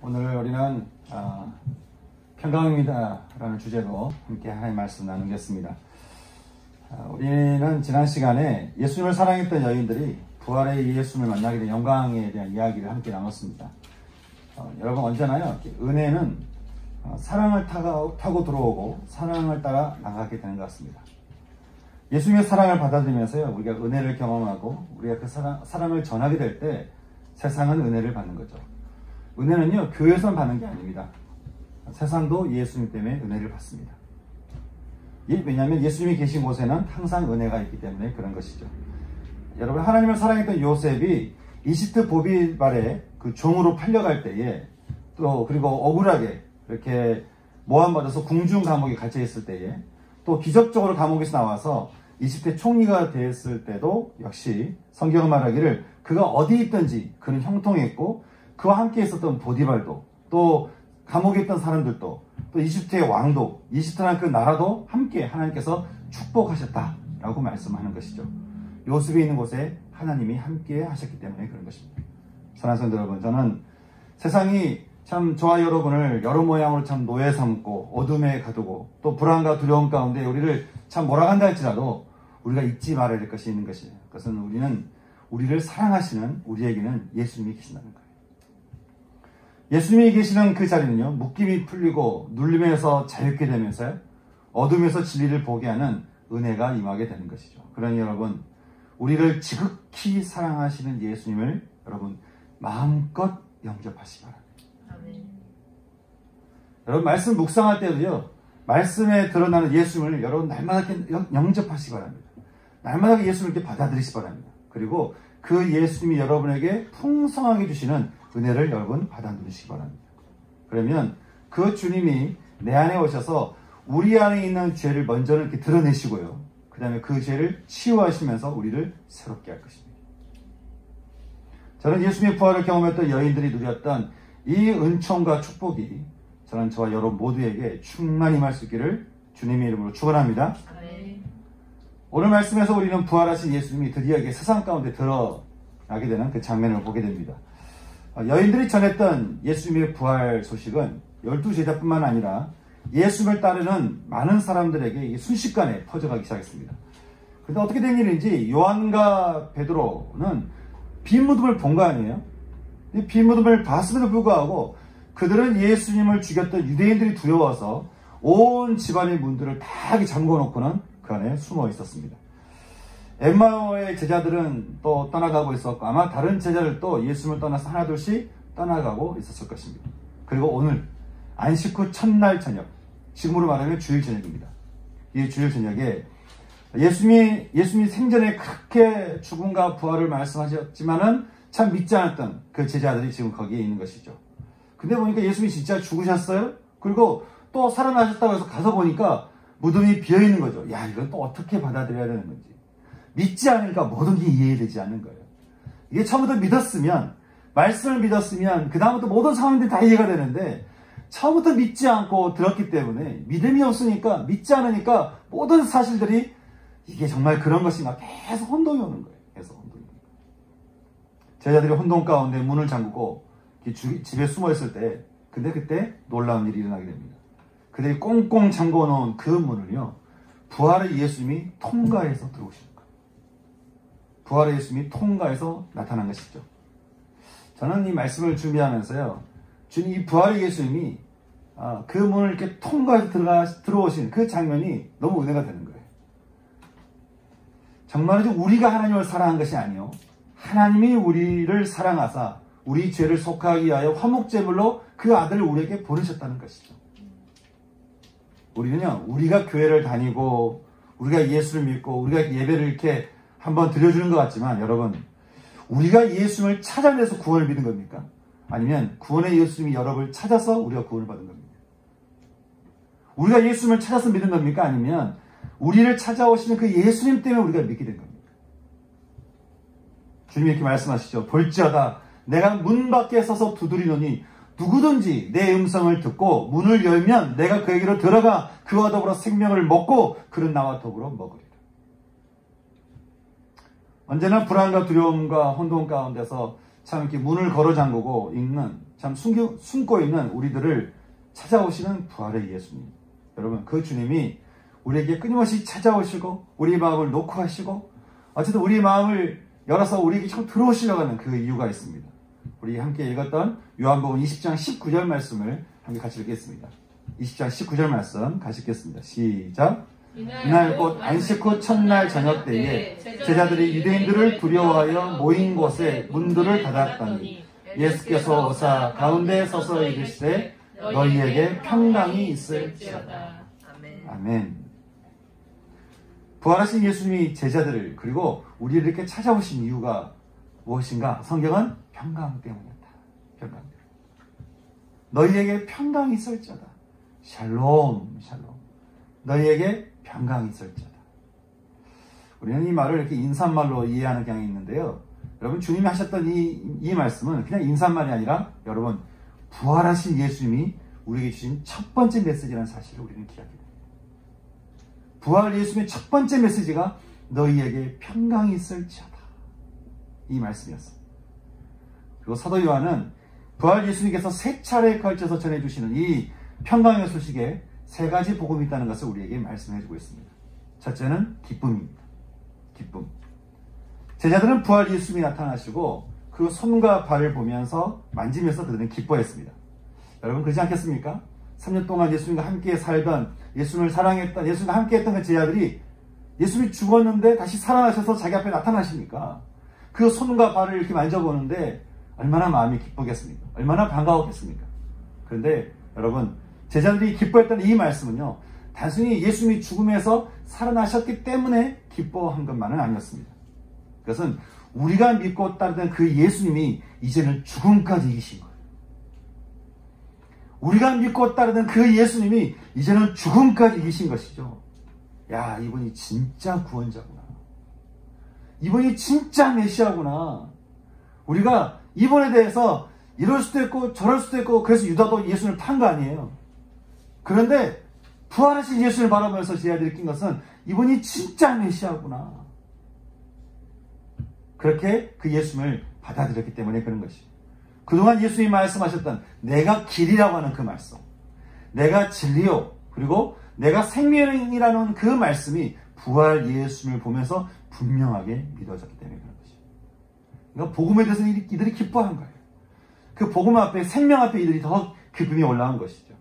오늘 우리는 평강입니다 라는 주제로 함께 하나님의 말씀 나누겠습니다. 우리는 지난 시간에 예수님을 사랑했던 여인들이 부활의 예수님을 만나게 된 영광에 대한 이야기를 함께 나눴습니다. 여러분, 언제나요, 은혜는 사랑을 타고 들어오고 사랑을 따라 나가게 되는 것 같습니다. 예수님의 사랑을 받아들이면서요, 우리가 은혜를 경험하고 우리가 그 사랑을 전하게 될 때 세상은 은혜를 받는 거죠. 은혜는요, 교회에서만 받는 게 아닙니다. 세상도 예수님 때문에 은혜를 받습니다. 왜냐하면 예수님이 계신 곳에는 항상 은혜가 있기 때문에 그런 것이죠. 여러분, 하나님을 사랑했던 요셉이 이집트 보디발의 그 종으로 팔려갈 때에, 또 그리고 억울하게 이렇게 모함받아서 궁중 감옥에 갇혀 있을 때에, 또 기적적으로 감옥에서 나와서 이집트의 총리가 됐을 때도 역시 성경은 말하기를 그가 어디 있든지 그는 형통했고, 그와 함께 있었던 보디발도, 또 감옥에 있던 사람들도, 또 이집트의 왕도, 이집트라는 그 나라도 함께 하나님께서 축복하셨다라고 말씀하는 것이죠. 요셉이 있는 곳에 하나님이 함께 하셨기 때문에 그런 것입니다. 사랑하는 성도 여러분, 저는 세상이 참 저와 여러분을 여러 모양으로 참 노예 삼고 어둠에 가두고 또 불안과 두려움 가운데 우리를 참 몰아간다 할지라도 우리가 잊지 말아야 될 것이 있는 것이에요. 그것은 우리를 사랑하시는 우리에게는 예수님이 계신다는 거예요. 예수님이 계시는 그 자리는요, 묶임이 풀리고 눌림에서 자유케 되면서 어둠에서 진리를 보게 하는 은혜가 임하게 되는 것이죠. 그러니 여러분, 우리를 지극히 사랑하시는 예수님을 여러분 마음껏 영접하시기 바랍니다. 아멘. 여러분, 말씀 묵상할 때도요, 말씀에 드러나는 예수님을 여러분 날마다 이렇게 영접하시기 바랍니다. 날마다 예수님을 이렇게 받아들이시기 바랍니다. 그리고 그 예수님이 여러분에게 풍성하게 주시는 은혜를 여러분 받아 누리시기 바랍니다. 그러면 그 주님이 내 안에 오셔서 우리 안에 있는 죄를 먼저는 이렇게 드러내시고요, 그 다음에 그 죄를 치유하시면서 우리를 새롭게 할 것입니다. 저는 예수님의 부활을 경험했던 여인들이 누렸던 이 은총과 축복이 저와 여러분 모두에게 충만히 임할 수 있기를 주님의 이름으로 축원합니다. 오늘 말씀에서 우리는 부활하신 예수님이 드디어 이게 세상 가운데 드러나게 되는 그 장면을 보게 됩니다. 여인들이 전했던 예수님의 부활 소식은 12제자뿐만 아니라 예수님을 따르는 많은 사람들에게 순식간에 퍼져가기 시작했습니다. 그런데 어떻게 된 일인지 요한과 베드로는 빈 무덤을 본 거 아니에요? 이 빈 무덤을 봤음에도 불구하고 그들은 예수님을 죽였던 유대인들이 두려워서 온 집안의 문들을 다 잠궈놓고는 그 안에 숨어 있었습니다. 엠마오의 제자들은 또 떠나가고 있었고, 아마 다른 제자들도 예수님을 떠나서 하나둘씩 떠나가고 있었을 것입니다. 그리고 오늘 안식 후 첫날 저녁, 지금으로 말하면 주일 저녁입니다. 이 주일 저녁에 예수님이 생전에 그렇게 죽음과 부활을 말씀하셨지만은 참 믿지 않았던 그 제자들이 지금 거기에 있는 것이죠. 근데 보니까 예수님이 진짜 죽으셨어요? 그리고 또 살아나셨다고 해서 가서 보니까 무덤이 비어있는 거죠. 야, 이건 또 어떻게 받아들여야 되는 건지. 믿지 않으니까 모든 게 이해되지 않는 거예요. 이게 처음부터 믿었으면, 말씀을 믿었으면 그 다음부터 모든 상황들이 다 이해가 되는데, 처음부터 믿지 않고 들었기 때문에 믿음이 없으니까, 믿지 않으니까 모든 사실들이 이게 정말 그런 것인가 계속 혼동이 오는 거예요. 계속 혼동이 오는 거예요. 제자들이 혼동 가운데 문을 잠그고 집에 숨어 있을 때, 근데 그때 놀라운 일이 일어나게 됩니다. 그들이 꽁꽁 잠궈 놓은 그 문을요, 부활의 예수님이 통과해서 들어오시는 거예요. 부활의 예수님이 통과해서 나타난 것이죠. 저는 이 말씀을 준비하면서요, 주님, 이 부활의 예수님이 그 문을 이렇게 통과해서 들어오신 그 장면이 너무 은혜가 되는 거예요. 정말이죠, 우리가 하나님을 사랑한 것이 아니요, 하나님이 우리를 사랑하사 우리 죄를 속하기 위하여 화목제물로 그 아들을 우리에게 보내셨다는 것이죠. 우리는요, 우리가 교회를 다니고 우리가 예수를 믿고 우리가 예배를 이렇게 한번 드려주는 것 같지만, 여러분, 우리가 예수님을 찾아내서 구원을 믿는 겁니까? 아니면 구원의 예수님이 여러분을 찾아서 우리가 구원을 받은 겁니까? 우리가 예수님을 찾아서 믿는 겁니까? 아니면 우리를 찾아오시는 그 예수님 때문에 우리가 믿게 된 겁니까? 주님이 이렇게 말씀하시죠. 볼지어다 내가 문 밖에 서서 두드리노니 누구든지 내 음성을 듣고 문을 열면 내가 그에게로 들어가 그와 더불어 생명을 먹고 그는 나와 더불어 먹으리라. 언제나 불안과 두려움과 혼돈 가운데서 참 이렇게 문을 걸어 잠그고 있는, 참 숨고 있는 우리들을 찾아오시는 부활의 예수님. 여러분, 그 주님이 우리에게 끊임없이 찾아오시고 우리 마음을 놓고 하시고 어쨌든 우리 마음을 열어서 우리에게 자꾸 들어오시려고 하는 그 이유가 있습니다. 우리 함께 읽었던 요한복음 20장 19절 말씀을 함께 같이 읽겠습니다. 20장 19절 말씀 같이 읽겠습니다. 시작. 이날 곧 안식 후 첫날 저녁 때에 제자들이 유대인들을 두려워하여 모인 곳에 문들을 닫았더니 예수께서 오사 가운데 서서 이르시되 너희에게 평강이 있을지어다. 아멘. 부활하신 예수님이 제자들을 그리고 우리를 이렇게 찾아오신 이유가 무엇인가? 성경은 평강 때문이었다. 평강. 너희에게 평강이 있을지어다. 샬롬, 샬롬. 너희에게 평강이 있을지어다. 우리는 이 말을 이렇게 인사말로 이해하는 경향이 있는데요. 여러분, 주님이 하셨던 이 말씀은 그냥 인사말이 아니라 여러분, 부활하신 예수님이 우리에게 주신 첫 번째 메시지라는 사실을 우리는 기억해야 됩니다. 부활 예수님의 첫 번째 메시지가 너희에게 평강이 있을지어다. 이 말씀이었어요. 그리고 사도 요한은 부활 예수님께서 세 차례에 걸쳐서 전해주시는 이 평강의 소식에 세 가지 복음이 있다는 것을 우리에게 말씀해주고 있습니다. 첫째는 기쁨입니다. 기쁨. 제자들은 부활 예수님이 나타나시고 그 손과 발을 보면서 만지면서 그들은 기뻐했습니다. 여러분, 그렇지 않겠습니까? 3년 동안 예수님과 함께 살던, 예수님을 사랑했던, 예수님과 함께 했던 그 제자들이 예수님이 죽었는데 다시 살아나셔서 자기 앞에 나타나시니까 그 손과 발을 이렇게 만져보는데 얼마나 마음이 기쁘겠습니까? 얼마나 반가웠겠습니까? 그런데 여러분, 제자들이 기뻐했던 이 말씀은요, 단순히 예수님이 죽음에서 살아나셨기 때문에 기뻐한 것만은 아니었습니다. 그것은 우리가 믿고 따르던 그 예수님이 이제는 죽음까지 이기신 거예요. 우리가 믿고 따르던 그 예수님이 이제는 죽음까지 이기신 것이죠. 야, 이분이 진짜 구원자구나. 이분이 진짜 메시아구나. 우리가 이분에 대해서 이럴 수도 있고 저럴 수도 있고 그래서 유다도 예수님을 탄 거 아니에요. 그런데 부활하신 예수님을 바라보면서 제자들이 느낀 것은 이분이 진짜 메시아구나. 그렇게 그 예수님을 받아들였기 때문에 그런 것이죠. 그동안 예수님이 말씀하셨던 내가 길이라고 하는 그 말씀, 내가 진리요, 그리고 내가 생명이라는 그 말씀이 부활 예수님을 보면서 분명하게 믿어졌기 때문에 그런 것이죠. 그러니까 복음에 대해서 이들이 기뻐한 거예요. 그 복음 앞에, 생명 앞에 이들이 더 기쁨이 올라온 것이죠.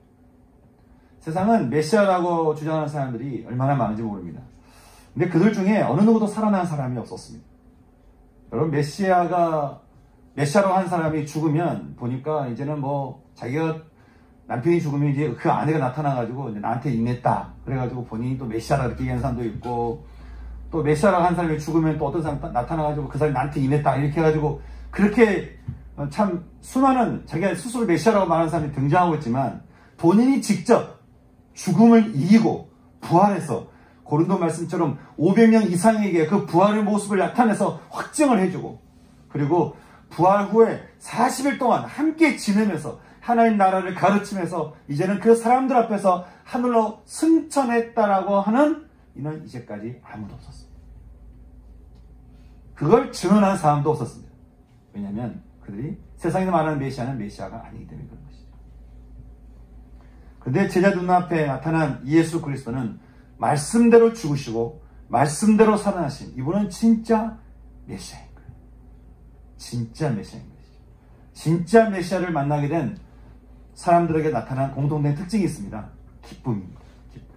세상은 메시아라고 주장하는 사람들이 얼마나 많은지 모릅니다. 근데 그들 중에 어느 누구도 살아난 사람이 없었습니다. 여러분, 메시아라고 한 사람이 죽으면 보니까 이제는 뭐 자기가 남편이 죽으면 이제 그 아내가 나타나가지고 이제 나한테 임했다. 그래가지고 본인이 또 메시아라 이렇게 얘기하는 사람도 있고, 또 메시아라고 한 사람이 죽으면 또 어떤 사람 나타나가지고 그 사람이 나한테 임했다. 이렇게 해가지고 그렇게 참 수많은 자기가 스스로 메시아라고 말하는 사람이 등장하고 있지만 본인이 직접 죽음을 이기고 부활해서 고린도 말씀처럼 500명 이상에게 그 부활의 모습을 나타내서 확증을 해주고, 그리고 부활 후에 40일 동안 함께 지내면서 하나님 나라를 가르치면서 이제는 그 사람들 앞에서 하늘로 승천했다라고 하는 이는 이제까지 아무도 없었습니다. 그걸 증언한 사람도 없었습니다. 왜냐하면 그들이 세상에서 말하는 메시아는 메시아가 아니기 때문에 그런 것이죠. 그런데 제자 눈앞에 나타난 예수 그리스도는 말씀대로 죽으시고 말씀대로 살아나신 이분은 진짜 메시아인 거예요. 진짜 메시아인 것이죠. 진짜 메시아를 만나게 된 사람들에게 나타난 공통된 특징이 있습니다. 기쁨입니다. 기쁨.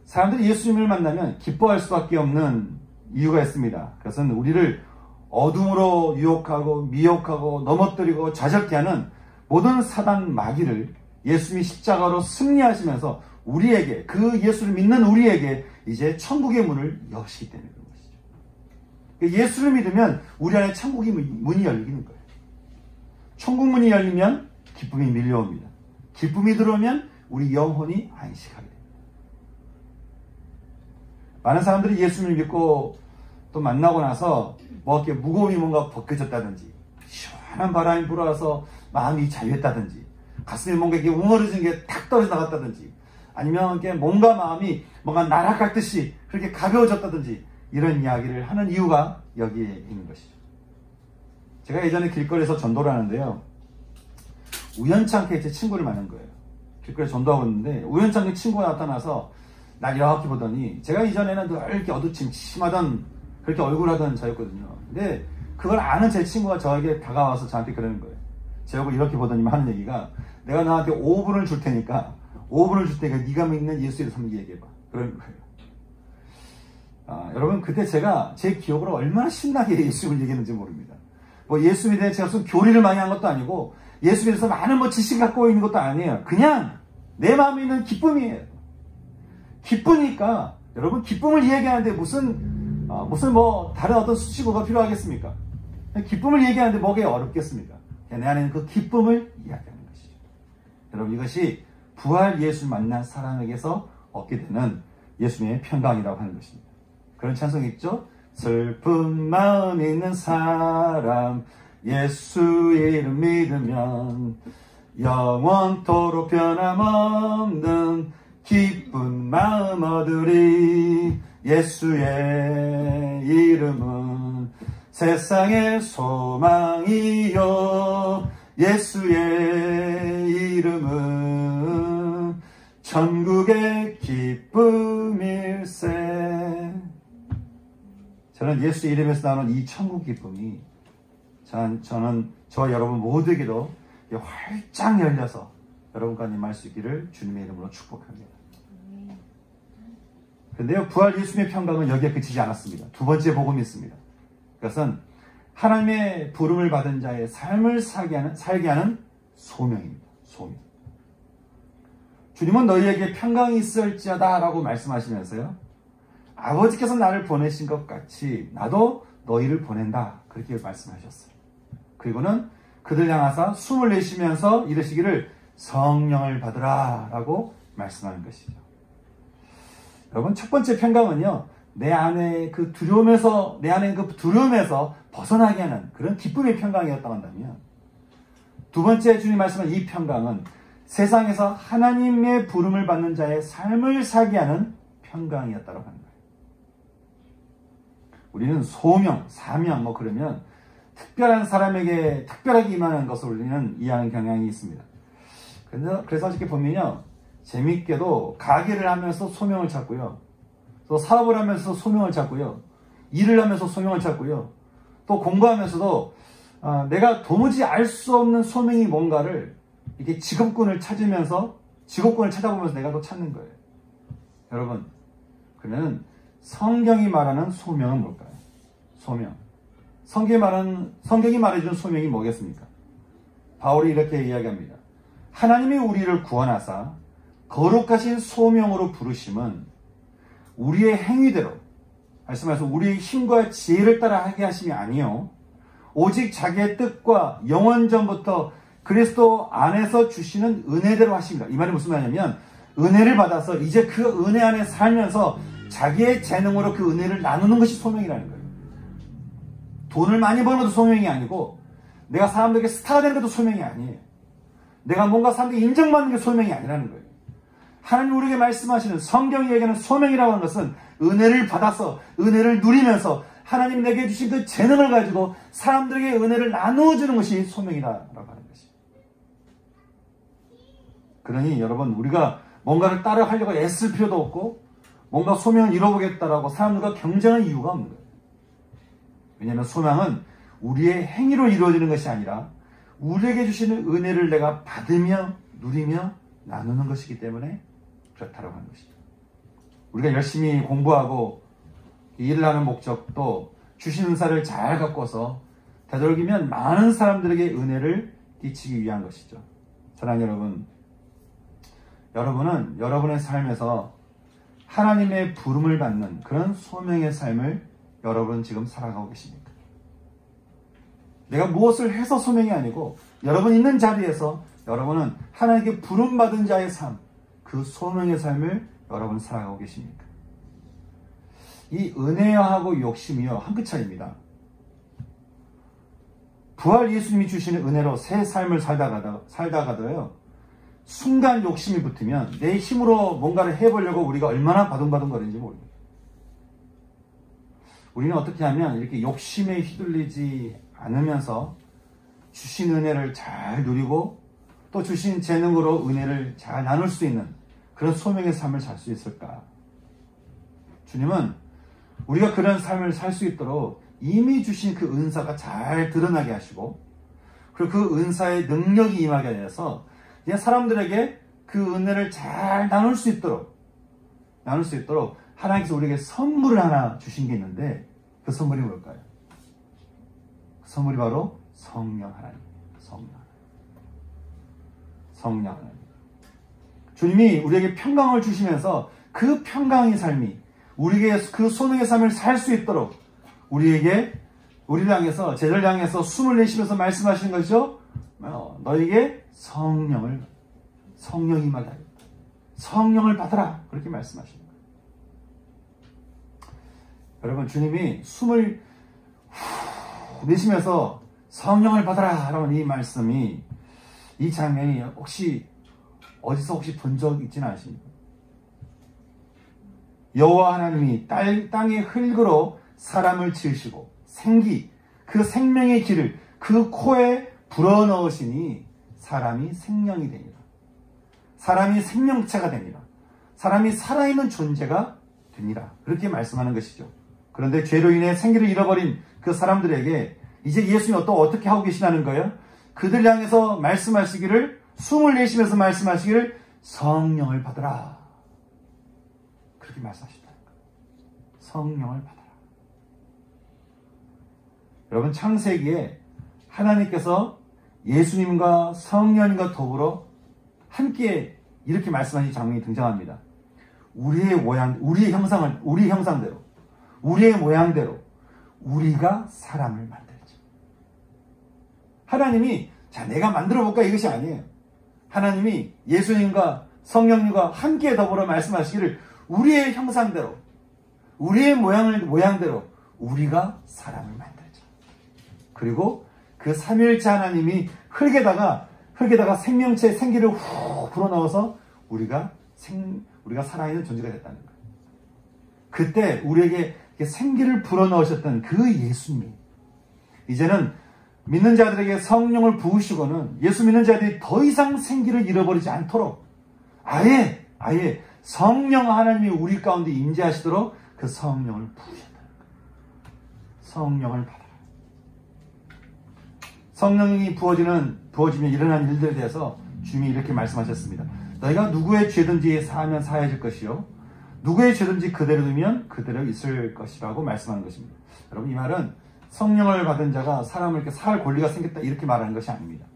사람들이 예수님을 만나면 기뻐할 수밖에 없는 이유가 있습니다. 그것은 우리를 어둠으로 유혹하고 미혹하고 넘어뜨리고 좌절케 하는 모든 사단 마귀를 예수님이 십자가로 승리하시면서 우리에게, 그 예수를 믿는 우리에게 이제 천국의 문을 여시기 때문에 그런 것이죠. 예수를 믿으면 우리 안에 천국의 문이 열리는 거예요. 천국 문이 열리면 기쁨이 밀려옵니다. 기쁨이 들어오면 우리 영혼이 안식하게 됩니다. 많은 사람들이 예수님을 믿고 또 만나고 나서 뭐 이렇게 무거움이 뭔가 벗겨졌다든지, 시원한 바람이 불어와서 마음이 자유했다든지, 가슴에 뭔가 이렇게 웅어려진 게 탁 떨어져 나갔다든지, 아니면 이렇게 몸과 마음이 뭔가 날아갈 듯이 그렇게 가벼워졌다든지, 이런 이야기를 하는 이유가 여기에 있는 것이죠. 제가 예전에 길거리에서 전도를 하는데요. 우연찮게 제 친구를 만난 거예요. 길거리에 전도하고 있는데 우연찮게 친구가 나타나서 날 이렇게 보더니, 제가 이전에는 늘 이렇게 어두침침하던 그렇게 얼굴하던 저였거든요. 근데 그걸 아는 제 친구가 저에게 다가와서 저한테 그러는 거예요. 제 얼굴 이렇게 보더니 하는 얘기가, 내가 너한테 5분을 줄 테니까 네가 믿는 예수의 삶을 얘기해봐. 그런 거예요. 여러분, 그때 제가 제 기억으로 얼마나 신나게 예수를 얘기했는지 모릅니다. 뭐 예수에 대해 제가 무슨 교리를 많이 한 것도 아니고 예수에 대해서 많은 뭐 지식 갖고 있는 것도 아니에요. 그냥 내 마음에 있는 기쁨이에요. 기쁘니까 여러분, 기쁨을 이야기하는데 무슨 뭐 다른 어떤 수식어가 필요하겠습니까? 기쁨을 얘기하는데 뭐가 어렵겠습니까? 내 안에 있는 그 기쁨을 이야기하는 것이죠. 여러분, 이것이 부활 예수 만난 사람에게서 얻게 되는 예수님의 평강이라고 하는 것입니다. 그런 찬송이 있죠? 슬픈 마음 있는 사람 예수 이름 믿으면 영원토록 변함없는 기쁜 마음 얻으리. 예수의 이름은 세상의 소망이요 예수의 이름은 천국의 기쁨일세. 저는 예수 이름에서 나오는 이 천국 기쁨이 저는 저 여러분 모두에게도 활짝 열려서 여러분과 임할 수 있기를 주님의 이름으로 축복합니다. 그런데요, 부활 예수님의 평강은 여기에 그치지 않았습니다. 두 번째 복음이 있습니다. 그것은 하나님의 부름을 받은 자의 삶을 살게 하는 소명입니다. 소명. 주님은 너희에게 평강이 있을지어다 라고 말씀하시면서요, 아버지께서 나를 보내신 것 같이 나도 너희를 보낸다, 그렇게 말씀하셨어요. 그리고는 그들 향하사 숨을 내쉬면서 이르시기를 성령을 받으라 라고 말씀하는 것이죠. 여러분, 첫 번째 평강은요, 내 안에 그 두려움에서 벗어나게 하는 그런 기쁨의 평강이었다고 한다면, 두 번째 주님 말씀하는 이 평강은 세상에서 하나님의 부름을 받는 자의 삶을 살게 하는 평강이었다고 하는 거예요. 우리는 소명, 사명 그러면 특별한 사람에게 특별하게 임하는 것을 우리는 이해하는 경향이 있습니다. 그래서 이렇게 보면요, 재밌게도 가게를 하면서 소명을 찾고요, 또 사업을 하면서 소명을 찾고요, 일을 하면서 소명을 찾고요, 또 공부하면서도 내가 도무지 알 수 없는 소명이 뭔가를 이렇게 직업군을 찾아보면서 내가 또 찾는 거예요. 여러분, 그러면 성경이 말하는 소명은 뭘까요? 소명. 성경이 말해주는 소명이 뭐겠습니까? 바울이 이렇게 이야기합니다. 하나님이 우리를 구원하사 거룩하신 소명으로 부르심은 우리의 행위대로, 말씀하셔서 우리의 힘과 지혜를 따라 하게 하심이 아니요 오직 자기의 뜻과 영원 전부터 그리스도 안에서 주시는 은혜대로 하십니다. 이 말이 무슨 말이냐면, 은혜를 받아서 이제 그 은혜 안에 살면서 자기의 재능으로 그 은혜를 나누는 것이 소명이라는 거예요. 돈을 많이 버는 것도 소명이 아니고, 내가 사람들에게 스타가 되는 것도 소명이 아니에요. 내가 뭔가 사람들에게 인정받는 게 소명이 아니라는 거예요. 하나님 우리에게 말씀하시는, 성경이 얘기하는 소명이라고 하는 것은 은혜를 받아서 은혜를 누리면서 하나님 내게 주신 그 재능을 가지고 사람들에게 은혜를 나누어주는 것이 소명이라고 하는 것입니다. 그러니 여러분, 우리가 뭔가를 따라 하려고 애쓸 필요도 없고, 뭔가 소명을 이뤄보겠다라고 사람들과 경쟁할 이유가 없는 거예요. 왜냐하면 소명은 우리의 행위로 이루어지는 것이 아니라 우리에게 주시는 은혜를 내가 받으며 누리며 나누는 것이기 때문에 그렇다고 하는 것이죠. 우리가 열심히 공부하고 일을 하는 목적도 주신 은사를 잘 갖고서 되도록이면 많은 사람들에게 은혜를 끼치기 위한 것이죠. 사랑하는 여러분, 여러분은 여러분의 삶에서 하나님의 부름을 받는 그런 소명의 삶을 여러분 지금 살아가고 계십니까? 내가 무엇을 해서 소명이 아니고 여러분 있는 자리에서 여러분은 하나님께 부름받은 자의 삶, 그 소명의 삶을 여러분 살아가고 계십니까? 이 은혜하고 욕심이요, 한 끗 차이입니다. 부활 예수님이 주시는 은혜로 새 삶을 살다가도요, 순간 욕심이 붙으면 내 힘으로 뭔가를 해보려고 우리가 얼마나 바둥바둥거리는지 모릅니다. 우리는 어떻게 하면 이렇게 욕심에 휘둘리지 않으면서 주신 은혜를 잘 누리고 또 주신 재능으로 은혜를 잘 나눌 수 있는 그런 소명의 삶을 살 수 있을까? 주님은 우리가 그런 삶을 살 수 있도록 이미 주신 그 은사가 잘 드러나게 하시고 그리고 그 은사의 능력이 임하게 하여서 그냥 사람들에게 그 은혜를 잘 나눌 수 있도록 하나님께서 우리에게 선물을 하나 주신 게 있는데 그 선물이 뭘까요? 그 선물이 바로 성령 하나님. 성령 하나님. 주님이 우리에게 평강을 주시면서 그 평강의 삶이 우리에게 그 소명의 삶을 살 수 있도록 우리를 향해서 제자를 향해서 숨을 내쉬면서 말씀하시는 것이죠. 너에게 성령이 임하게 하겠다. 성령을 받아라. 그렇게 말씀하시는 거예요. 여러분 주님이 숨을 내쉬면서 성령을 받아라 라는 이 말씀이 이 장면이 혹시 어디서 본 적 있지는 않으십니까? 여호와 하나님이 땅의 흙으로 사람을 지으시고 그 생명의 길을 그 코에 불어넣으시니 사람이 생명이 되니라. 사람이 생명체가 되니라. 사람이 살아있는 존재가 되니라. 그렇게 말씀하는 것이죠. 그런데 죄로 인해 생기를 잃어버린 그 사람들에게 이제 예수님이 또 어떻게 하고 계시다는 거예요? 그들 향해서 말씀하시기를 숨을 내쉬면서 말씀하시기를 성령을 받으라. 그렇게 말씀하셨다는 거예요. 성령을 받아라. 여러분 창세기에 하나님께서 예수님과 성령님과 더불어 함께 이렇게 말씀하신 장면이 등장합니다. 우리의 형상대로 우리의 모양대로 우리가 사람을 만들죠. 하나님이 내가 만들어 볼까 이것이 아니에요. 하나님이 예수님과 성령님과 함께 더불어 말씀하시기를 우리의 형상대로 우리의 모양대로 우리가 사람을 만들자. 그리고 그 삼위일체 하나님이 흙에다가 생기를 훅 불어넣어서 우리가 살아있는 존재가 됐다는 거예요. 그때 우리에게 생기를 불어넣으셨던 그 예수님이 이제는 믿는 자들에게 성령을 부으시고는 예수 믿는 자들이 더 이상 생기를 잃어버리지 않도록 아예 성령 하나님이 우리 가운데 임재하시도록 그 성령을 부으셨다는 거예요. 성령을 받아라. 성령이 부어지면 일어난 일들에 대해서 주님이 이렇게 말씀하셨습니다. 너희가 누구의 죄든지 사하면 사해질 것이요 누구의 죄든지 그대로 두면 그대로 있을 것이라고 말씀하는 것입니다. 여러분 이 말은 성령을 받은 자가 사람을 이렇게 살 권리가 생겼다 이렇게 말하는 것이 아닙니다.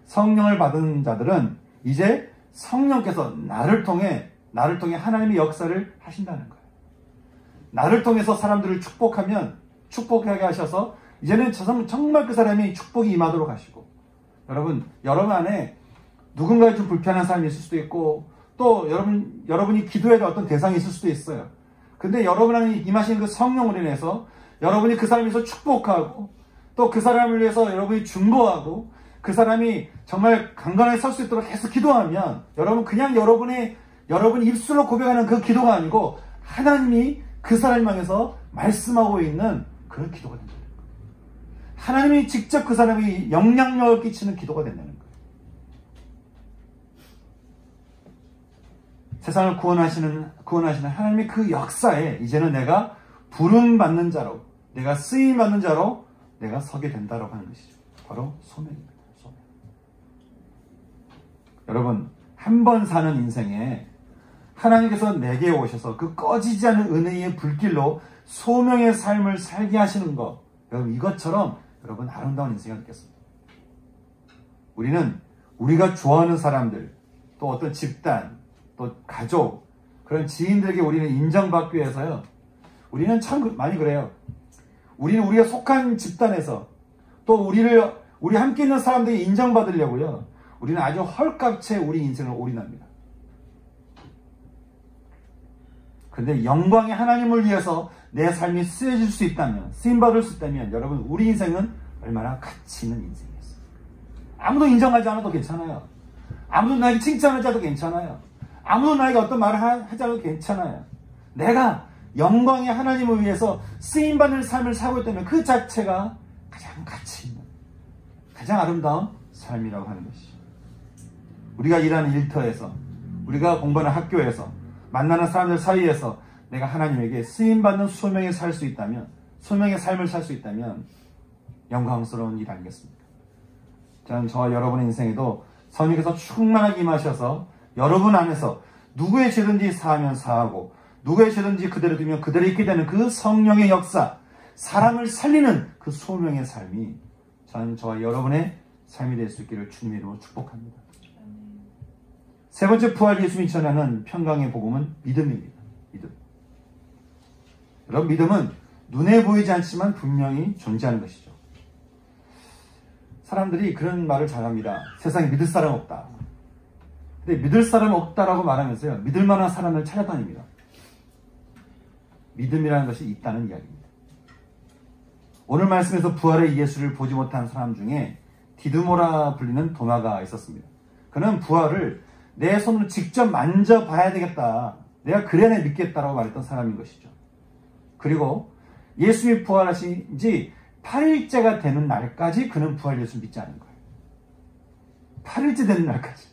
성령을 받은 자들은 이제 성령께서 나를 통해 하나님의 역사를 하신다는 거예요. 나를 통해서 사람들을 축복하게 하셔서 이제는 정말 그 사람이 축복이 임하도록 하시고 여러분 안에 누군가의 좀 불편한 사람이 있을 수도 있고 또 여러분이 기도해야 될 어떤 대상이 있을 수도 있어요. 근데 여러분 안에 임하시는 그 성령으로 인해서 여러분이 그 사람을 위해서 축복하고 또 그 사람을 위해서 여러분이 중보하고 그 사람이 정말 강건하게 설 수 있도록 해서 기도하면 여러분 그냥 여러분이 입술로 고백하는 그 기도가 아니고 하나님이 그 사람을 향해서 말씀하고 있는 그런 기도가 된다는 거예요. 하나님이 직접 그 사람이 영향력을 끼치는 기도가 된다는 거예요. 세상을 구원하시는 하나님의 그 역사에 이제는 내가 부름받는 자로 내가 쓰임받는 자로 내가 서게 된다고 하는 것이죠. 바로 소명입니다. 소명. 여러분 한 번 사는 인생에 하나님께서 내게 오셔서 그 꺼지지 않는 은혜의 불길로 소명의 삶을 살게 하시는 것 여러분 이것처럼 여러분 아름다운 인생이 있겠습니다. 우리는 우리가 좋아하는 사람들 또 어떤 집단 또 가족 그런 지인들에게 우리는 인정받기 위해서요. 우리는 참 많이 그래요. 우리는 우리가 속한 집단에서 또 우리 함께 있는 사람들이 인정받으려고요. 우리는 아주 헐값에 우리 인생을 올인합니다. 그런데 영광의 하나님을 위해서 내 삶이 쓰여질 수 있다면 쓰임받을 수 있다면 여러분 우리 인생은 얼마나 가치 있는 인생이었어요. 아무도 인정하지 않아도 괜찮아요. 아무도 나에게 칭찬하지 않아도 괜찮아요. 아무도 나에게 어떤 말을 하지 않아도 괜찮아요. 내가 영광의 하나님을 위해서 쓰임받는 삶을 살고 있다면 그 자체가 가장 가치 있는, 가장 아름다운 삶이라고 하는 것이죠. 우리가 일하는 일터에서, 우리가 공부하는 학교에서, 만나는 사람들 사이에서 내가 하나님에게 쓰임받는 소명에 살 수 있다면, 소명의 삶을 살 수 있다면 영광스러운 일 아니겠습니까? 저는 저와 여러분의 인생에도 성령께서 충만하게 임하셔서 여러분 안에서 누구의 죄든지 사하면 사하고 누구의 죄든지 그대로 두면 그대로 있게 되는 그 성령의 역사, 사람을 살리는 그 소명의 삶이 저는 저와 여러분의 삶이 될 수 있기를 주님의 이름으로 축복합니다. 세 번째 부활 예수님이 전하는 평강의 복음은 믿음입니다. 믿음. 여러분, 믿음은 눈에 보이지 않지만 분명히 존재하는 것이죠. 사람들이 그런 말을 잘합니다. 세상에 믿을 사람 없다. 근데 믿을 사람 없다라고 말하면서요, 믿을 만한 사람을 찾아다닙니다. 믿음이라는 것이 있다는 이야기입니다. 오늘 말씀에서 부활의 예수를 보지 못한 사람 중에 디두모라 불리는 도마가 있었습니다. 그는 부활을 내 손으로 직접 만져봐야 되겠다, 내가 그래야 내 믿겠다라고 말했던 사람인 것이죠. 그리고 예수님이 부활하신 지 8일째가 되는 날까지 그는 부활 예수를 믿지 않은 거예요. 8일째 되는 날까지.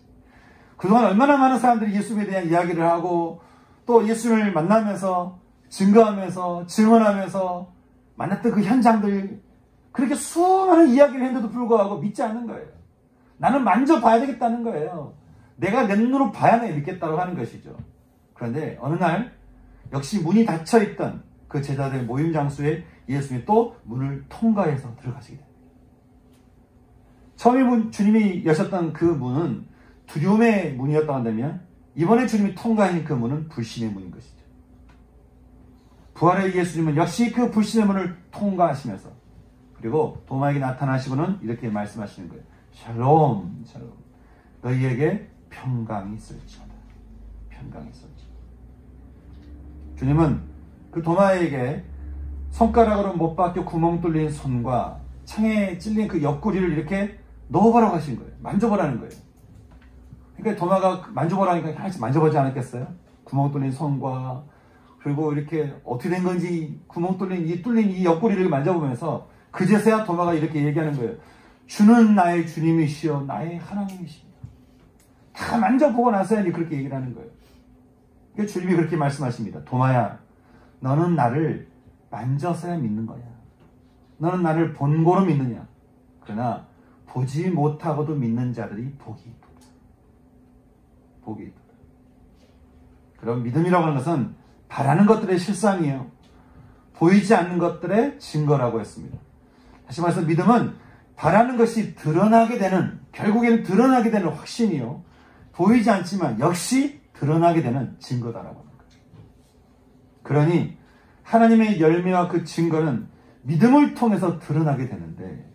그동안 얼마나 많은 사람들이 예수님에 대한 이야기를 하고 또 예수님을 만나면서 증거하면서 증언하면서 만났던 그 현장들, 그렇게 수많은 이야기를 했는데도 불구하고 믿지 않는 거예요. 나는 만져봐야 되겠다는 거예요. 내가 내 눈으로 봐야 내 믿겠다고 하는 것이죠. 그런데 어느 날 역시 문이 닫혀있던 그 제자들 모임 장소에 예수님이 또 문을 통과해서 들어가시게 됩니다. 처음에 주님이 여셨던 그 문은 두려움의 문이었다고 한다면 이번에 주님이 통과하신 그 문은 불신의 문인 것이죠. 부활의 예수님은 역시 그 불신의 문을 통과하시면서 그리고 도마에게 나타나시고는 이렇게 말씀하시는 거예요. 샬롬, 샬롬. 너희에게 평강이 있을지어다. 평강이 있을지어다. 주님은 그 도마에게 손가락으로 못 박혀 구멍 뚫린 손과 창에 찔린 그 옆구리를 이렇게 넣어보라고 하신 거예요. 만져보라는 거예요. 그러니까 도마가 만져보라니까 하나씩 만져보지 않았겠어요? 구멍 뚫린 손과 그리고 이렇게 어떻게 된 건지 구멍 뚫린 이 옆구리를 만져보면서 그제서야 도마가 이렇게 얘기하는 거예요. 주는 나의 주님이시여 나의 하나님이십니다. 다 만져보고 나서야 그렇게 얘기를 하는 거예요. 그러니까 주님이 그렇게 말씀하십니다. 도마야, 너는 나를 만져서야 믿는 거야. 너는 나를 본고로 믿느냐? 그러나 보지 못하고도 믿는 자들이 복이 있도다. 복이 있도다. 그럼 믿음이라고 하는 것은 바라는 것들의 실상이에요. 보이지 않는 것들의 증거라고 했습니다. 다시 말해서 믿음은 바라는 것이 드러나게 되는, 결국에는 드러나게 되는 확신이요. 보이지 않지만 역시 드러나게 되는 증거다라고 하는 거예요. 그러니 하나님의 열매와 그 증거는 믿음을 통해서 드러나게 되는데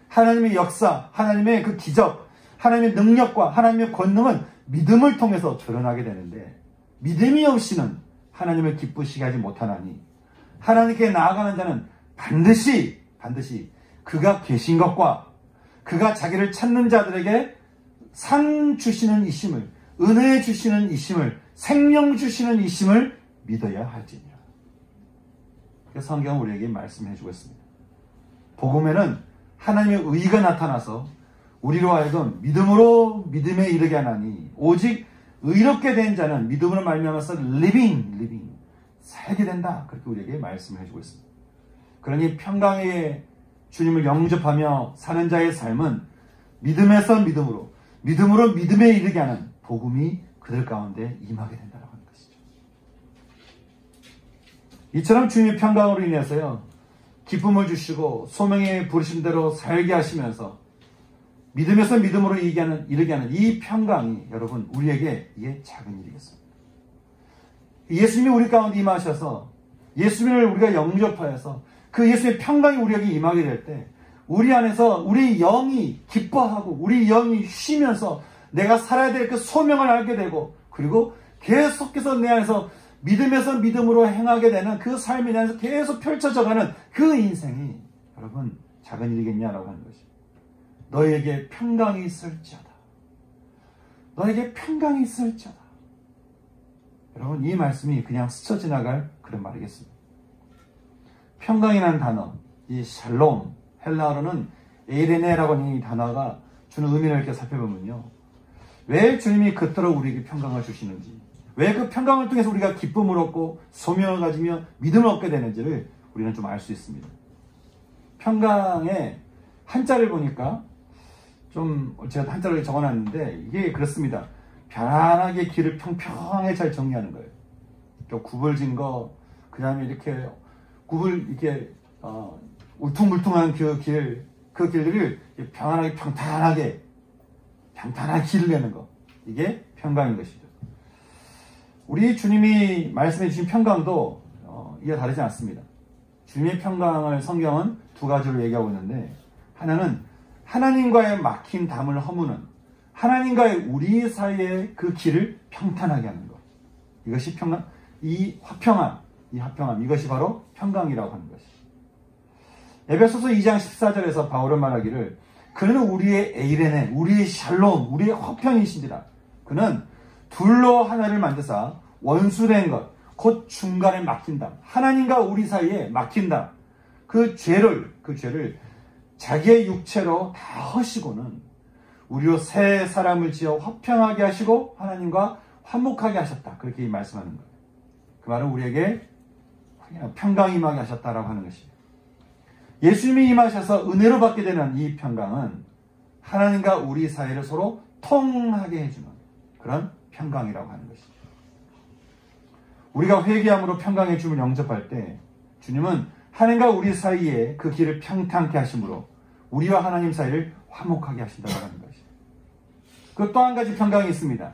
하나님의 역사, 하나님의 그 기적, 하나님의 능력과 하나님의 권능은 믿음을 통해서 드러나게 되는데 믿음이 없이는 하나님을 기쁘시게 하지 못하나니 하나님께 나아가는 자는 반드시 그가 계신 것과 그가 자기를 찾는 자들에게 상 주시는 이심을, 은혜 주시는 이심을, 생명 주시는 이심을 믿어야 할지니라. 성경은 우리에게 말씀해 주고 있습니다. 복음에는 하나님의 의가 나타나서 우리로 하여금 믿음으로 믿음에 이르게 하나니 오직 의롭게 된 자는 믿음으로 말미암아서 living 살게 된다. 그렇게 우리에게 말씀해 주고 있습니다. 그러니 평강의 주님을 영접하며 사는 자의 삶은 믿음에서 믿음으로 믿음에 이르게 하는 복음이 그들 가운데 임하게 된다고 하는 것이죠. 이처럼 주님의 평강으로 인해서요, 기쁨을 주시고 소명의 부르심대로 살게 하시면서 믿음에서 믿음으로 이르게 하는 이 평강이 여러분 우리에게 이게 작은 일이겠습니다. 예수님이 우리 가운데 임하셔서 예수님을 우리가 영접하여서 그 예수의 평강이 우리에게 임하게 될 때 우리 안에서 우리 영이 기뻐하고 우리 영이 쉬면서 내가 살아야 될 그 소명을 알게 되고 그리고 계속해서 내 안에서 믿음에서 믿음으로 행하게 되는 그 삶이 내 안에서 계속 펼쳐져가는 그 인생이 여러분 작은 일이겠냐라고 하는 것입니다. 너에게 평강이 있을지어다. 너에게 평강이 있을지어다. 여러분 이 말씀이 그냥 스쳐 지나갈 그런 말이겠습니다. 평강이라는 단어, 이 샬롬 헬라어로는 에이레네라고 하는 이 단어가 주는 의미를 이렇게 살펴보면요. 왜 주님이 그토록 우리에게 평강을 주시는지, 왜 그 평강을 통해서 우리가 기쁨을 얻고 소명을 가지며 믿음을 얻게 되는지를 우리는 좀 알 수 있습니다. 평강의 한자를 보니까 좀 제가 한자를 적어놨는데 이게 그렇습니다. 편안하게 길을 평평하게 잘 정리하는 거예요. 그러니까 구불진 거, 그 다음에 이렇게 이렇게 울퉁불퉁한 그 길들을 평안하게 평탄하게 길을 내는 거, 이게 평강인 것이죠. 우리 주님이 말씀해 주신 평강도 이와 다르지 않습니다. 주님의 평강을 성경은 두 가지로 얘기하고 있는데, 하나는 하나님과의 막힌 담을 허무는, 하나님과의 우리 사이의 그 길을 평탄하게 하는 것, 이것이 평강, 이 화평함, 이것이 바로 평강이라고 하는 것이죠. 에베소서 2장 14절에서 바울은 말하기를, 그는 우리의 에이레네, 우리의 샬롬, 우리의 화평이신지라. 그는 둘로 하나를 만드사 원수된 것, 곧 중간에 막힌 담, 하나님과 우리 사이에 막힌 담, 그 죄를 자기의 육체로 다 허시고는 우리로 새 사람을 지어 화평하게 하시고 하나님과 화목하게 하셨다. 그렇게 말씀하는 거예요. 그 말은 우리에게 평강이 임하게 하셨다라고 하는 것이에요. 예수님이 임하셔서 은혜로 받게 되는 이 평강은 하나님과 우리 사이를 서로 통하게 해주는 그런 평강이라고 하는 것이죠. 우리가 회개함으로 평강의 주님을 영접할 때 주님은 하나님과 우리 사이에 그 길을 평탄케 하심으로 우리와 하나님 사이를 화목하게 하신다고 하는 것이죠. 그 또 한 가지 평강이 있습니다.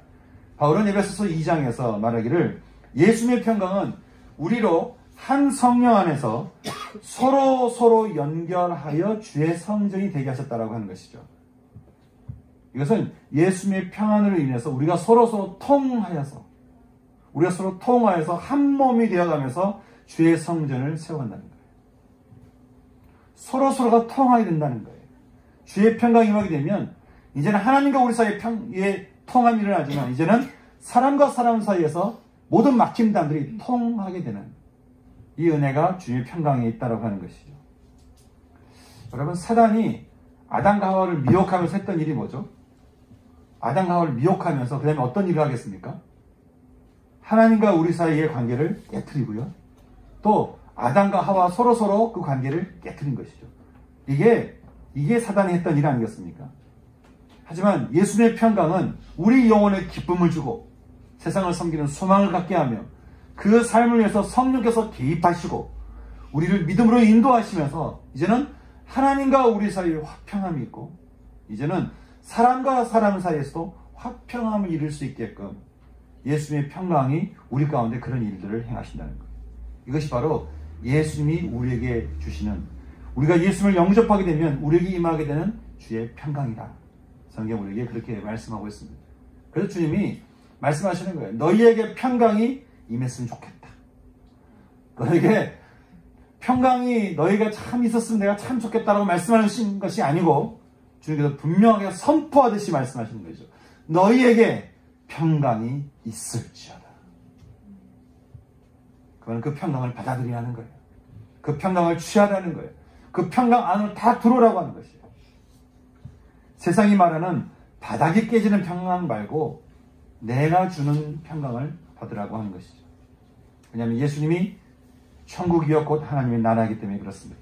바울은 에베소서 2장에서 말하기를, 예수님의 평강은 우리로 한 성령 안에서 서로 연결하여 주의 성전이 되게 하셨다라고 하는 것이죠. 이것은 예수님의 평안으로 인해서 우리가 서로 통하여서 한 몸이 되어가면서 주의 성전을 세워간다는 거예요. 서로가 통하게 된다는 거예요. 주의 평강이 임하게 되면 이제는 하나님과 우리 사이에 통함이 일어나지만, 이제는 사람과 사람 사이에서 모든 막힌 담들이 통하게 되는 이 은혜가 주님의 평강에 있다고 하는 것이죠. 여러분, 사단이 아담과 하와를 미혹하면서 했던 일이 뭐죠? 아담과 하와를 미혹하면서 그 다음에 어떤 일을 하겠습니까? 하나님과 우리 사이의 관계를 깨트리고요. 또 아담과 하와 서로 그 관계를 깨트린 것이죠. 이게 사단이 했던 일 아니겠습니까? 하지만 예수님의 평강은 우리 영혼에 기쁨을 주고 세상을 섬기는 소망을 갖게 하며 그 삶을 위해서 성령께서 개입하시고 우리를 믿음으로 인도하시면서 이제는 하나님과 우리 사이에 화평함이 있고, 이제는 사람과 사람 사이에서도 화평함을 이룰 수 있게끔 예수님의 평강이 우리 가운데 그런 일들을 행하신다는 거예요. 이것이 바로 예수님이 우리에게 주시는, 우리가 예수님을 영접하게 되면 우리에게 임하게 되는 주의 평강이다. 성경 우리에게 그렇게 말씀하고 있습니다. 그래서 주님이 말씀하시는 거예요. 너희에게 평강이 임했으면 좋겠다. 너에게 평강이 너희가 참 있었으면 내가 참 좋겠다라고 말씀하시는 것이 아니고, 주님께서 분명하게 선포하듯이 말씀하시는 거죠. 너희에게 평강이 있을지어다. 그건 그 평강을 받아들이라는 거예요. 그 평강을 취하라는 거예요. 그 평강 안으로 다 들어오라고 하는 것이에요. 세상이 말하는 바닥이 깨지는 평강 말고 내가 주는 평강을 받으라고 하는 것이죠. 왜냐하면 예수님이 천국이요 곧 하나님의 나라이기 때문에 그렇습니다.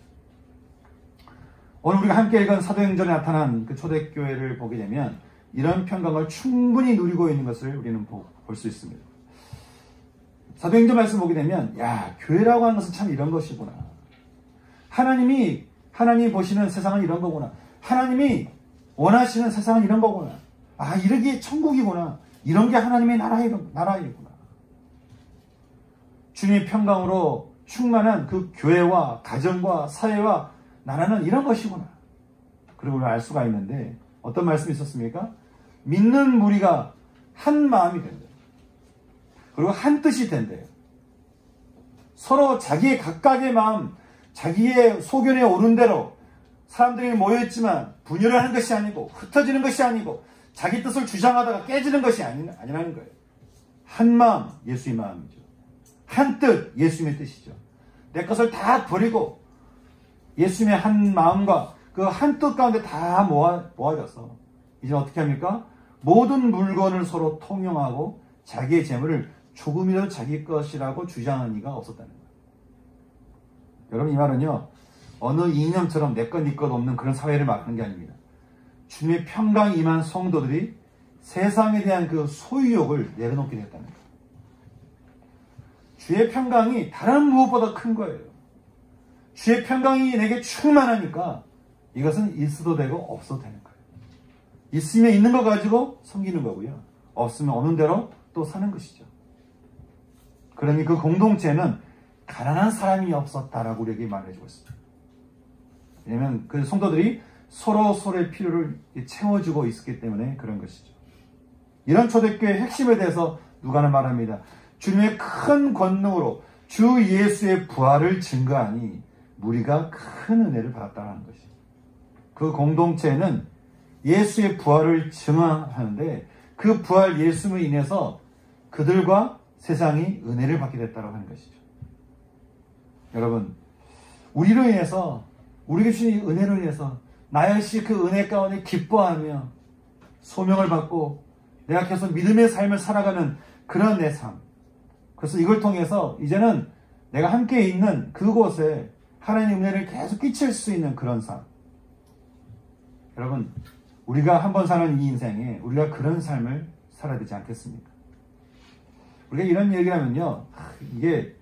오늘 우리가 함께 읽은 사도행전에 나타난 그 초대교회를 보게 되면 이런 평강을 충분히 누리고 있는 것을 우리는 볼 수 있습니다. 사도행전 말씀 보게 되면, 교회라고 하는 것은 참 이런 것이구나. 하나님이 보시는 세상은 이런 거구나. 하나님이 원하시는 세상은 이런 거구나. 이렇게 천국이구나. 이런 게 하나님의 나라이구나. 주님의 평강으로 충만한 그 교회와 가정과 사회와 나라는 이런 것이구나. 그리고 우리가 알 수가 있는데, 어떤 말씀이 있었습니까? 믿는 무리가 한 마음이 된대요. 그리고 한 뜻이 된대요. 서로 자기의 각각의 마음, 자기의 소견에 오른 대로 사람들이 모여있지만 분열을 하는 것이 아니고 흩어지는 것이 아니고 자기 뜻을 주장하다가 깨지는 것이 아니라는 거예요. 한 마음, 예수의 마음이죠. 한 뜻, 예수님의 뜻이죠. 내 것을 다 버리고 예수님의 한 마음과 그 한 뜻 가운데 다 모아져서 이제 어떻게 합니까? 모든 물건을 서로 통용하고 자기의 재물을 조금이라도 자기 것이라고 주장하는 이가 없었다는 거예요. 여러분, 이 말은요, 어느 이념처럼 내 것, 네 것 없는 그런 사회를 말하는 게 아닙니다. 주님의 평강이 임한 성도들이 세상에 대한 그 소유욕을 내려놓게 됐다는 거예요. 주의 평강이 다른 무엇보다 큰 거예요. 주의 평강이 내게 충만하니까 이것은 있어도 되고 없어도 되는 거예요. 있으면 있는 거 가지고 섬기는 거고요. 없으면 없는 대로 또 사는 것이죠. 그러니 그 공동체는 가난한 사람이 없었다라고 우리에게 말해주고 있습니다. 왜냐하면 그 성도들이 서로의 필요를 채워주고 있었기 때문에 그런 것이죠. 이런 초대교회의 핵심에 대해서 누가는 말합니다. 주님의 큰 권능으로 주 예수의 부활을 증거하니 무리가 큰 은혜를 받았다는 것이죠. 그 공동체는 예수의 부활을 증언하는데 그 부활 예수로 인해서 그들과 세상이 은혜를 받게 됐다고 하는 것이죠. 여러분, 우리로 인해서, 우리에게 주신 은혜로 인해서 나 역시 그 은혜 가운데 기뻐하며 소명을 받고 내가 계속 믿음의 삶을 살아가는 그런 내 삶. 그래서 이걸 통해서 이제는 내가 함께 있는 그곳에 하나님의 은혜를 계속 끼칠 수 있는 그런 삶. 여러분, 우리가 한 번 사는 이 인생에 우리가 그런 삶을 살아야 되지 않겠습니까? 우리가 이런 얘기를 하면요, 이게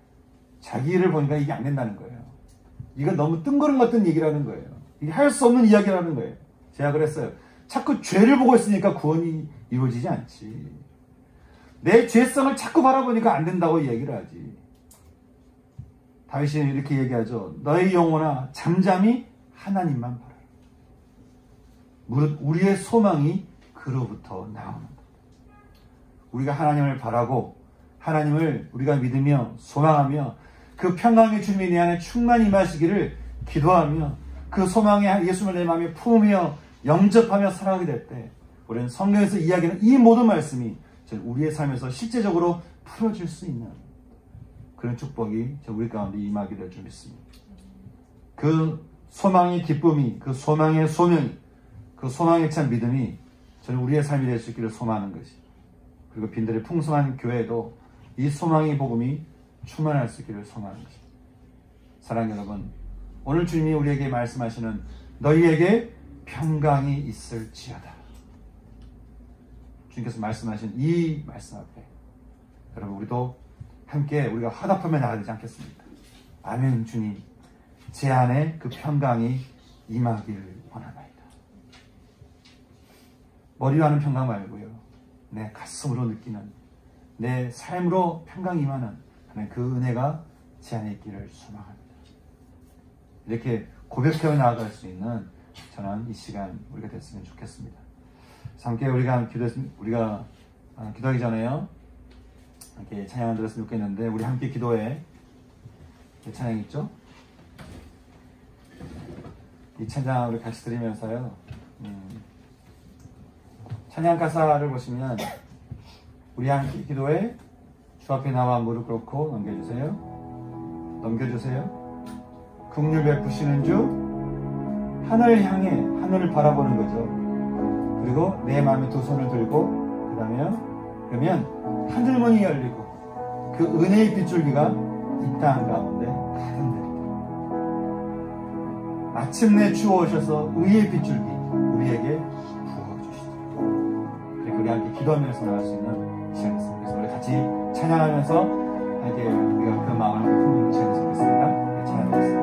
자기 일을 보니까 이게 안 된다는 거예요. 이거 너무 뜬구름 같은 얘기라는 거예요. 이게 할 수 없는 이야기라는 거예요. 제가 그랬어요. 자꾸 죄를 보고 있으니까 구원이 이루어지지 않지. 내 죄성을 자꾸 바라보니까 안 된다고 얘기를 하지. 다윗이 이렇게 얘기하죠. 너의 영혼아 잠잠히 하나님만 바라라. 무릇 우리의 소망이 그로부터 나오는다. 우리가 하나님을 바라고 하나님을 우리가 믿으며 소망하며 그 평강의 주님이 내 안에 충만히 임하시기를 기도하며 그 소망의 예수를 내 마음에 품으며 영접하며 살아가게 될 때 우리는 성경에서 이야기하는 이 모든 말씀이 우리의 삶에서 실제적으로 풀어질 수 있는 그런 축복이 우리 가운데 임하게 될 줄 믿습니다. 그 소망의 기쁨이, 그 소망의 소명이, 그 소망에 찬 믿음이 저는 우리의 삶이 될 수 있기를 소망하는 것이, 그리고 빈들의 풍성한 교회에도 이 소망의 복음이 충만할 수 있기를 소망하는 것입니다. 사랑하는 여러분, 오늘 주님이 우리에게 말씀하시는 너희에게 평강이 있을지어다. 주님께서 말씀하신 이 말씀 앞에 여러분 우리도 함께 우리가 화답하며 나가야 되지 않겠습니까? 아멘. 주님, 제 안에 그 평강이 임하기를 원하나이다. 머리로 하는 평강 말고요, 내 가슴으로 느끼는, 내 삶으로 평강이 임하는 그 은혜가 제 안에 있기를 소망합니다. 이렇게 고백하며 나아갈 수 있는 저는 이 시간 우리가 됐으면 좋겠습니다. 함께 우리가 기도하기 전에요, 이렇게 찬양을 들었으면 좋겠는데, 우리 함께 기도해. 찬양 있죠? 이 찬양 우리 같이 들으면서요, 찬양 가사를 보시면 우리 함께 기도해 주 앞에 나와 무릎 꿇고 넘겨주세요. 긍휼 베푸시는 주, 하늘 향해 하늘을 바라보는 거죠. 그리고 내 마음에 두 손을 들고 그러면 하늘문이 열리고 그 은혜의 빗줄기가 이 땅 가운데 가득 내리고 마침내 주어 오셔서 의의 빗줄기 우리에게 부어주시도록, 그리고 우리 함께 기도하면서 나갈 수 있는 시간이 있습니다. 그래서 우리 같이 찬양하면서 함께 우리가 그 마음을 품는 시간이 있습니다. 찬양하겠습니다.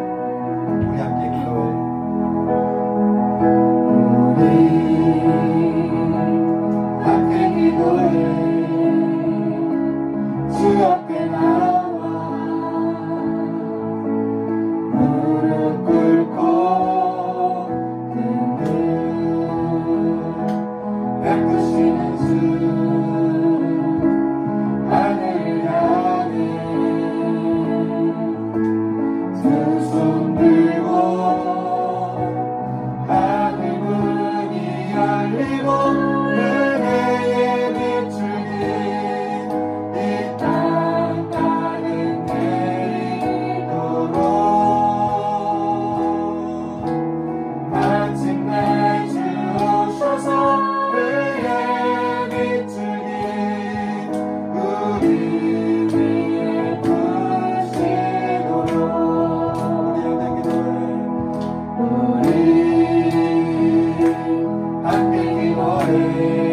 우리 함께 기도해. 함께 기도해. 주 앞에 나와 무릎 꿇고 긍휼 베푸시는 주, 하늘을 향해 두 손 들고 하늘 문이 열리고 때